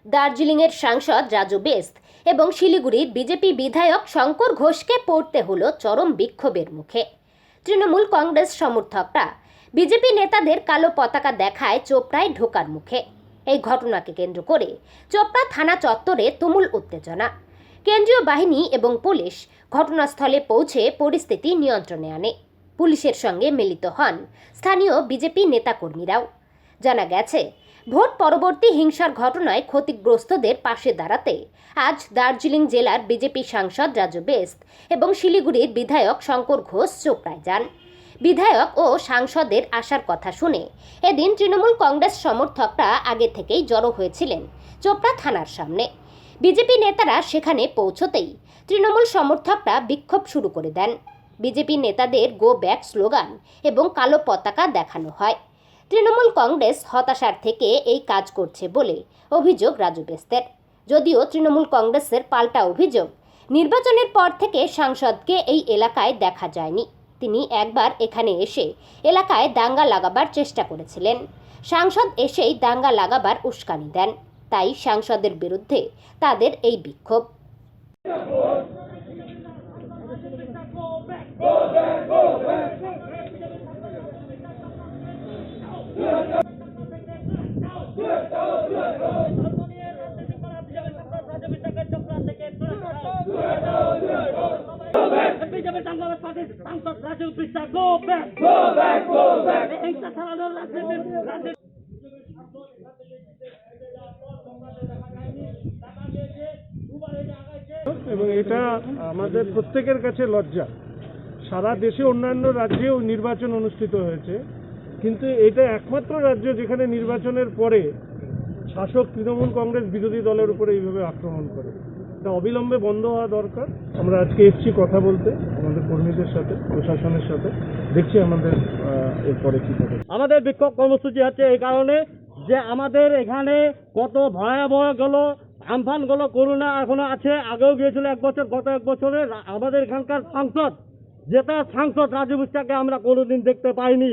দার্জিলিংয়ের সাংসদ রাজু বেস্ত এবং শিলিগুড়ির বিজেপি বিধায়ক শঙ্কর ঘোষকে পড়তে হলো চরম বিক্ষোভের মুখে। তৃণমূল কংগ্রেস সমর্থকরা বিজেপি নেতাদের কালো পতাকা দেখায় চোপড়ায় ঢোকার মুখে। এই ঘটনাকে কেন্দ্র করে চোপড়া থানা চত্বরে তুমুল উত্তেজনা। কেন্দ্রীয় বাহিনী এবং পুলিশ ঘটনাস্থলে পৌঁছে পরিস্থিতি নিয়ন্ত্রণে আনে। পুলিশের সঙ্গে মিলিত হন স্থানীয় বিজেপি নেতাকর্মীরাও। জানা গেছে, ভোট পরবর্তী হিংসার ঘটনায় ক্ষতিগ্রস্তদের পাশে দাঁড়াতে আজ দার্জিলিং জেলার বিজেপি সাংসদ রাজু বেস্ত এবং শিলিগুড়ির বিধায়ক শঙ্কর ঘোষ চোপড়ায় যান। বিধায়ক ও সাংসদের আসার কথা শুনে এদিন তৃণমূল কংগ্রেস সমর্থকরা আগে থেকেই জড়ো হয়েছিলেন চোপড়া থানার সামনে। বিজেপি নেতারা সেখানে পৌঁছতেই তৃণমূল সমর্থকরা বিক্ষোভ শুরু করে দেন। বিজেপি নেতাদের গো ব্যাক স্লোগান এবং কালো পতাকা দেখানো হয়। তৃণমূল কংগ্রেস হতাশার থেকে এই কাজ করছে বলে অভিযোগ রাজু বেস্তের। যদিও তৃণমূল কংগ্রেসের পাল্টা অভিযোগ, নির্বাচনের পর থেকে সাংসদকে এই এলাকায় দেখা যায়নি। তিনি একবার এখানে এসে এলাকায় দাঙ্গা লাগাবার চেষ্টা করেছিলেন। সাংসদ এসেই দাঙ্গা লাগাবার উস্কানি দেন, তাই সাংসদের বিরুদ্ধে তাদের এই বিক্ষোভ। সাংসদ Raju Bista go back, go back, go back. হিংসা ছড়ানোর রাজনীতি এবং এটা আমাদের প্রত্যেকের কাছে লজ্জা। সারা দেশে অন্যান্য রাজ্যেও নির্বাচন অনুষ্ঠিত হয়েছে, কিন্তু এটা একমাত্র রাজ্য যেখানে নির্বাচনের পরে শাসক তৃণমূল কংগ্রেস বিরোধী দলের উপরে এইভাবে আক্রমণ করে। এটা অবিলম্বে বন্ধ হওয়া দরকার। আমরা আজকে এসেছি কথা বলতে আমাদের কর্মীদের সাথে, প্রশাসনের সাথে। দেখছি আমাদের এরপরে কি হবে। আমাদের বিক্ষোভ কর্মসূচি হচ্ছে এই কারণে যে আমাদের এখানে কত ভয়াবহ গেল আমফানগুলো, করোনা এখনো আছে, আগেও গিয়েছিল এক বছর। গত এক বছরে আমাদের এখানকার সাংসদ, যেটা সাংসদ রাজু বেস্তকে আমরা কোনোদিন দেখতে পাইনি।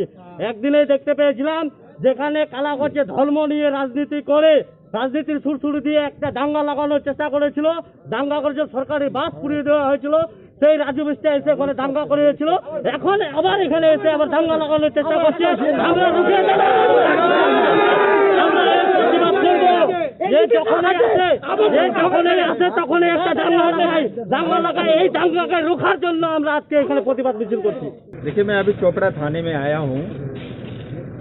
একদিনেই দেখতে পেয়েছিলাম যেখানে কালাগঞ্জে ধর্ম নিয়ে রাজনীতি করে, রাজনীতির সুরসুরি দিয়ে একটা দাঙ্গা লাগানোর চেষ্টা করেছিল। দাঙ্গা করেছে, সরকারি বাস পুড়িয়ে দেওয়া হয়েছিল। সেই রাজু বেস্ত এসে ওখানে দাঙ্গা করেছিল, এখন আবার এখানে এসে আবার দাঙ্গা লাগানোর চেষ্টা করছে। আমরা রুখে তখনই একটা দাঙ্গা লাগায়। এই দাঙ্গাকে রোখার জন্য আমরা আজকে এখানে প্রতিবাদ মিছিল করছি। देखिए, मैं अभी चोपड़ा थाने में आया हूँ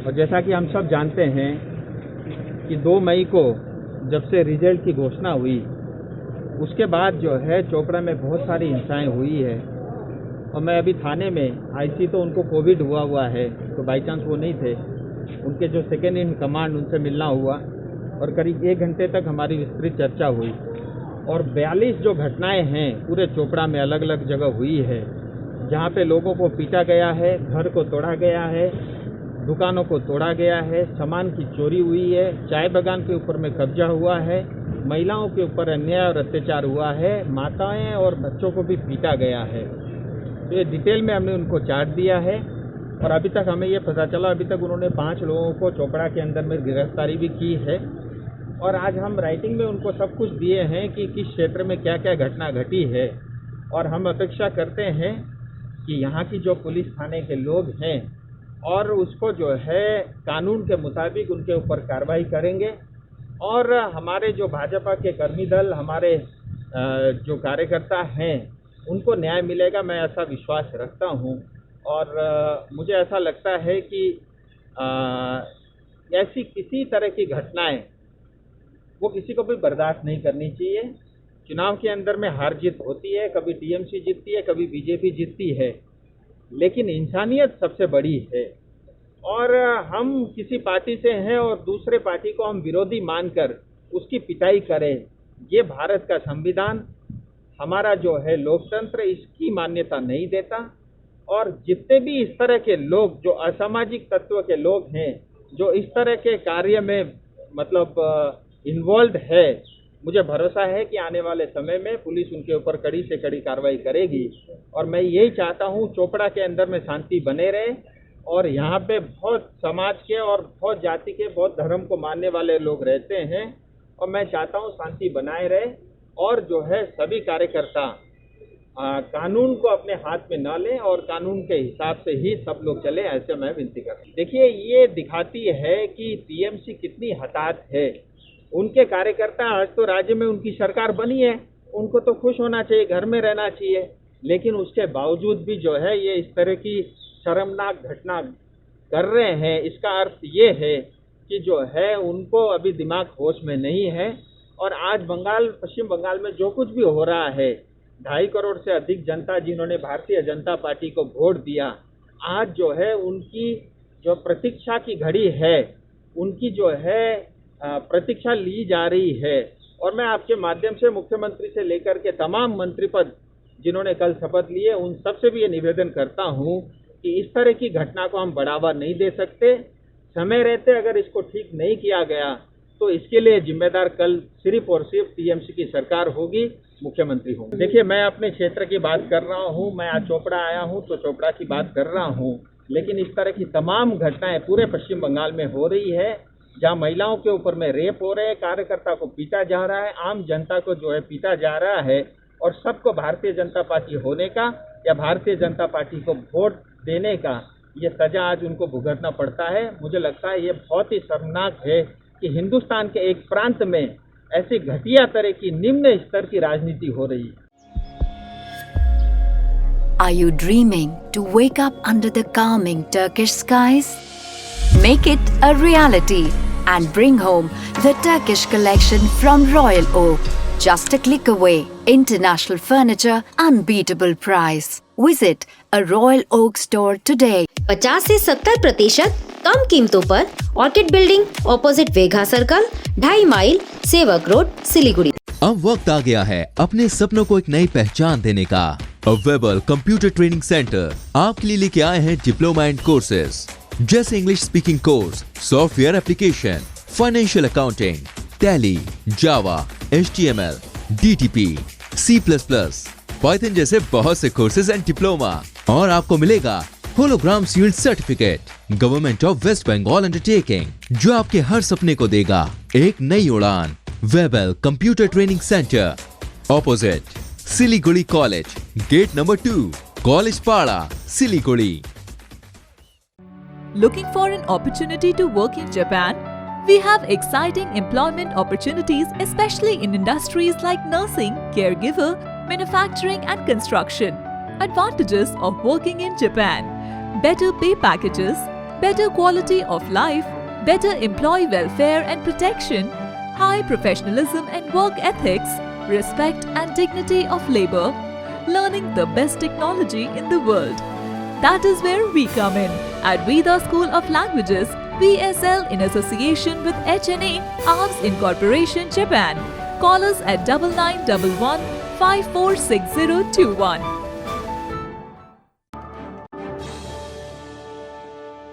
और जैसा कि हम सब जानते हैं कि 2 मई को जब से रिजल्ट की घोषणा हुई, उसके बाद जो है चोपड़ा में बहुत सारी हिंसाएं हुई है। और मैं अभी थाने में आई थी तो उनको कोविड हुआ है, तो बाई चांस वो नहीं थे। उनके जो सेकेंड इन कमांड, उनसे मिलना हुआ और करीब 1 घंटे तक हमारी विस्तृत चर्चा हुई। और 42 जो घटनाएं हैं पूरे चोपड़ा में अलग अलग जगह हुई है, जहाँ पे लोगों को पीटा गया है, घर को तोड़ा गया है, दुकानों को तोड़ा गया है, सामान की चोरी हुई है, चाय बागान के ऊपर में कब्जा हुआ है, महिलाओं के ऊपर अन्याय और अत्याचार हुआ है, माताएं और बच्चों को भी पीटा गया है। तो ये डिटेल में हमने उनको चार्ट दिया है और अभी तक हमें ये पता चला, अभी तक उन्होंने 5 लोगों को चोपड़ा के अंदर में गिरफ्तारी भी की है। और आज हम राइटिंग में उनको सब कुछ दिए हैं कि किस क्षेत्र में क्या क्या घटना घटी है। और हम अपेक्षा करते हैं कि यहाँ की जो पुलिस थाने के लोग हैं और उसको जो है कानून के मुताबिक उनके ऊपर कार्रवाई करेंगे। और हमारे जो भाजपा के कर्मी दल, हमारे जो कार्यकर्ता हैं, उनको न्याय मिलेगा, मैं ऐसा विश्वास रखता हूँ। और मुझे ऐसा लगता है कि ऐसी किसी तरह की घटनाएं वो किसी को भी बर्दाश्त नहीं करनी चाहिए। चुनाव के अंदर में हार जीत होती है, कभी टीएमसी जीतती है, कभी बीजेपी जीतती है, लेकिन इंसानियत सबसे बड़ी है। और हम किसी पार्टी से हैं और दूसरे पार्टी को हम विरोधी मानकर उसकी पिटाई करें, ये भारत का संविधान, हमारा जो है लोकतंत्र, इसकी मान्यता नहीं देता। और जितने भी इस तरह के लोग, जो असामाजिक तत्व के लोग हैं, जो इस तरह के कार्य में मतलब इन्वॉल्व है, मुझे भरोसा है कि आने वाले समय में पुलिस उनके ऊपर कड़ी से कड़ी कार्रवाई करेगी। और मैं यही चाहता हूँ चोपड़ा के अंदर में शांति बने रहे। और यहाँ पे बहुत समाज के और बहुत जाति के, बहुत धर्म को मानने वाले लोग रहते हैं और मैं चाहता हूँ शांति बनाए रहे और जो है सभी कार्यकर्ता कानून को अपने हाथ में न लें और कानून के हिसाब से ही सब लोग चले, ऐसे मैं विनती करता हूँ। देखिए, ये दिखाती है कि टीएमसी कितनी हताहत है। उनके कार्यकर्ता आज तो राज्य में उनकी सरकार बनी है, उनको तो खुश होना चाहिए, घर में रहना चाहिए, लेकिन उसके बावजूद भी जो है ये इस तरह की शर्मनाक घटना कर रहे हैं। इसका अर्थ ये है कि जो है उनको अभी दिमाग होश में नहीं है। और आज पश्चिम बंगाल में जो कुछ भी हो रहा है, 2.5 करोड़ से अधिक जनता जिन्होंने भारतीय जनता पार्टी को वोट दिया, आज जो है उनकी जो प्रतीक्षा की घड़ी है, उनकी जो है प्रतीक्षा ली जा रही है। और मैं आपके माध्यम से मुख्यमंत्री से लेकर के तमाम मंत्री पद जिन्होंने कल शपथ लिए, उन सबसे भी ये निवेदन करता हूँ कि इस तरह की घटना को हम बढ़ावा नहीं दे सकते। समय रहते अगर इसको ठीक नहीं किया गया तो इसके लिए जिम्मेदार कल सिर्फ और सिर्फ टीएमसी की सरकार होगी, मुख्यमंत्री होंगे। देखिए, मैं अपने क्षेत्र की बात कर रहा हूँ, मैं आज चोपड़ा आया हूँ तो चोपड़ा की बात कर रहा हूँ, लेकिन इस तरह की तमाम घटनाएं पूरे पश्चिम बंगाल में हो रही है, जहाँ महिलाओं के ऊपर में रेप हो रहे हैं, कार्यकर्ता को पीटा जा रहा है, आम जनता को जो है पीटा जा रहा है, और सबको भारतीय जनता पार्टी होने का या भारतीय जनता पार्टी को वोट देने का ये सजा आज उनको भुगतना पड़ता है। मुझे लगता है ये बहुत ही शर्मनाक है कि हिंदुस्तान के एक प्रांत में ऐसी घटिया तरह की निम्न स्तर की राजनीति हो रही है। Are you dreaming to wake up under the calming Turkish skies? Make it a reality and bring home the Turkish collection from Royal Oak. Just a click away. International furniture, unbeatable price. Visit a Royal Oak store today. 50 से 70% कम कीमतों पर Orchid building opposite Vega circle, 2.5 mile, Sevoke road, Siliguri. अब वक्त आ गया है अपने सपनों को एक नई पहचान देने का। अवेलेबल कंप्यूटर ट्रेनिंग सेंटर आपके लिए लेके आए हैं डिप्लोमा एंड कोर्सेज जैसे English speaking course, software application, financial accounting, Tally, Java, HTML, DTP, C++, Python जैसे बहुत से कोर्सेज एंड डिप्लोमा। और आपको मिलेगा hologram sealed certificate government of West Bengal undertaking, जो आपके हर सपने को देगा एक नई उड़ान। Webel computer training centre opposite Siliguri college, gate number 2, college para, Siliguri. Looking for an opportunity to work in Japan? We have exciting employment opportunities, especially in industries like nursing, caregiver, manufacturing and construction. Advantages of working in Japan: better pay packages, better quality of life, better employee welfare and protection, high professionalism and work ethics, respect and dignity of labor, learning the best technology in the world. That is where we come in at Veda School of Languages, VSL, in association with HNA, ARVS Incorporation, Japan. Call us at 9911 546021.